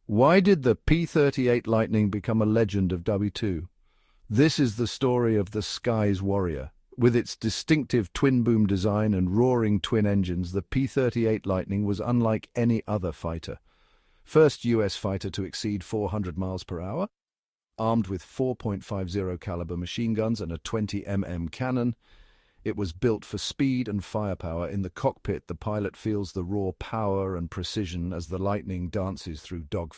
Why did the P-38 Lightning become a legend of W2? This is the story of the Sky's Warrior. With its distinctive twin-boom design and roaring twin engines, the P-38 Lightning was unlike any other fighter. First US fighter to exceed 400 miles per hour, armed with 4.50 caliber machine guns and a 20 cannon, it was built for speed and firepower. In the cockpit, the pilot feels the raw power and precision as the Lightning dances through dogfights.